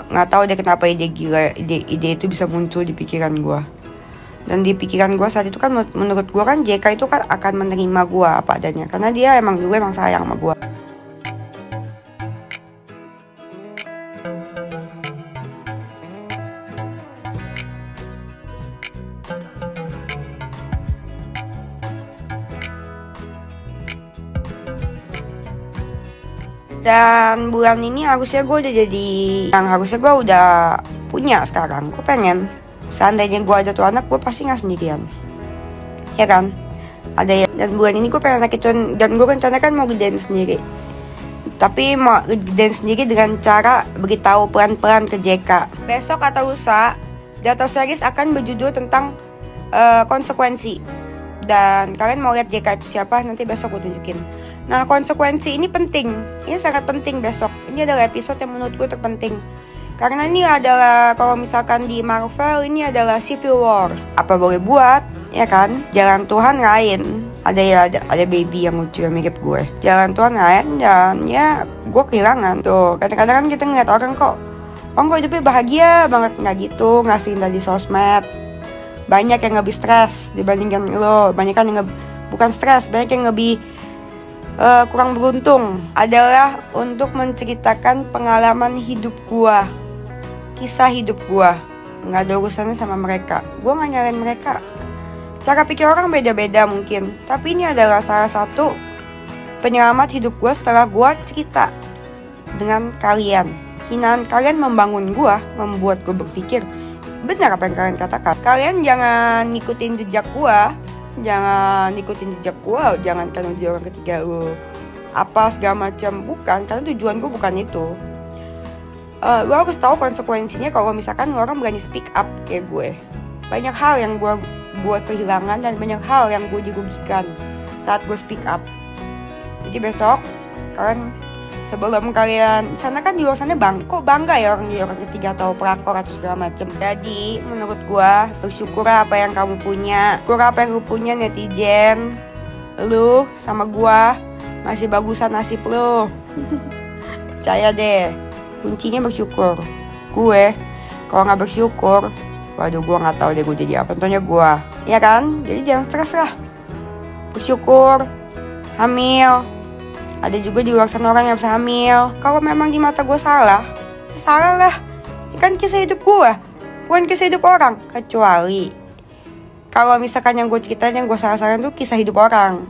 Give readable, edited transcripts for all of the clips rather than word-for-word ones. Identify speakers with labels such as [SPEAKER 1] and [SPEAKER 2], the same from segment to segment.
[SPEAKER 1] Nggak tahu deh kenapa ide itu bisa muncul di pikiran gue. Dan di pikiran gue saat itu kan menurut gue kan JK itu kan akan menerima gue apa adanya, karena dia emang sayang sama gue. Dan bulan ini harusnya gue udah punya sekarang. Gue pengen, seandainya gue ada tuh anak, gue pasti nggak sendirian, ya kan? Ada ya. Dan bulan ini gue pengen anak itu, dan gue rencanakan mau gedein sendiri. Tapi mau gedein sendiri dengan cara beritahu pelan-pelan ke JK. Besok atau lusa, Jatuh Series akan berjudul tentang konsekuensi. Dan kalian mau lihat JK itu siapa, nanti besok gue tunjukin. Nah, konsekuensi ini penting. Ini sangat penting besok. Ini adalah episode yang menurut gue terpenting. Karena ini adalah, kalau misalkan di Marvel, ini adalah Civil War. Apa boleh buat, ya kan? Jalan Tuhan lain. Ada baby yang lucu yang mirip gue. Jalan Tuhan lain, dan ya gue kehilangan. Tuh, kadang-kadang kan kita ngeliat orang kok hidupnya bahagia banget. Nggak gitu, ngasihin tadi sosmed. Banyak yang lebih stres dibandingkan lo. Banyak kan yang bukan stres, banyak yang lebih kurang beruntung. Adalah untuk menceritakan pengalaman hidup gua, kisah hidup gua. Nggak ada urusannya sama mereka. Gua nggak nyalain mereka. Cara pikir orang beda-beda mungkin, tapi ini adalah salah satu penyelamat hidup gua setelah gua cerita dengan kalian. Hinaan kalian membangun gua, membuat gua berpikir benar apa yang kalian katakan. Kalian jangan ngikutin jejak gua. Jangan kan jadi orang ketiga lu apa segala macam, bukan, karena tujuan gue bukan itu. Lu harus tahu konsekuensinya kalau misalkan orang berani speak up kayak gue. Banyak hal yang gue kehilangan dan banyak hal yang gue dirugikan saat gue speak up. Jadi besok kalian, sebelum kalian sana kan di luar sana kok bangga ya orang ketiga atau pelakor atau segala macem. Jadi menurut gua bersyukur apa yang kamu punya, apa yang lu punya netizen. Lu sama gua masih bagusan nasib lu. Percaya deh, kuncinya bersyukur. Gue kalau nggak bersyukur, waduh gua nggak tahu deh gue jadi apa. Contohnya gua, ya kan? Jadi jangan stres lah. Bersyukur, hamil. Ada juga di luar sana orang yang bisa hamil. Kalau memang di mata gue salah, ya salah lah. Ini kan kisah hidup gue, bukan kisah hidup orang. Kecuali kalau misalkan yang gue ceritain, yang gue salah-salahin tuh kisah hidup orang.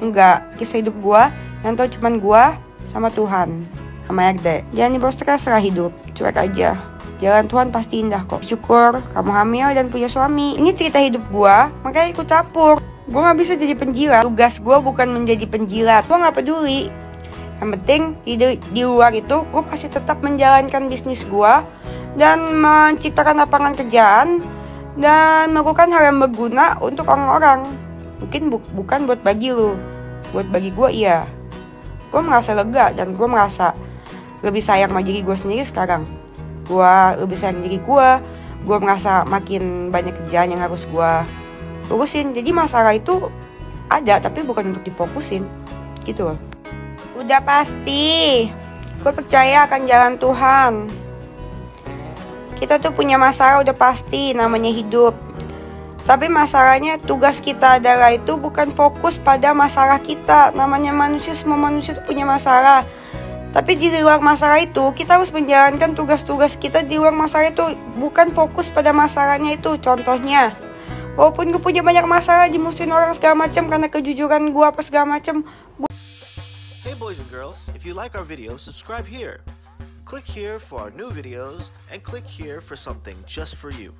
[SPEAKER 1] Enggak, kisah hidup gue yang tahu cuman gue sama Tuhan, sama RD. Jangan dibawa stres lah hidup, cuek aja. Jalan Tuhan pasti indah kok. Syukur kamu hamil dan punya suami. Ini cerita hidup gue, makanya ikut campur. Gue gak bisa jadi penjilat. Tugas gue bukan menjadi penjilat. Gue gak peduli. Yang penting di luar itu gue pasti tetap menjalankan bisnis gue dan menciptakan lapangan kerjaan dan melakukan hal yang berguna untuk orang-orang. Mungkin bukan buat bagi lu. Buat bagi gue iya. Gue merasa lega dan gue merasa lebih sayang sama diri gue sendiri sekarang. Gue lebih sayang diri gue. Gue merasa makin banyak kerjaan yang harus gue urusin. Jadi masalah itu ada tapi bukan untuk difokusin gitu loh. Udah pasti gue percaya akan jalan Tuhan. Kita tuh punya masalah udah pasti, namanya hidup. Tapi masalahnya tugas kita adalah itu bukan fokus pada masalah kita. Namanya manusia, semua manusia tuh punya masalah. Tapi di luar masalah itu kita harus menjalankan tugas-tugas kita di luar masalah itu. Bukan fokus pada masalahnya itu. Contohnya, walaupun gue punya banyak masalah, dimusuhin orang segala macam karena kejujuran gue apa segala macam.
[SPEAKER 2] Hey boys and girls, if you like our video, subscribe here. Click here for our new videos and click here for something just for you.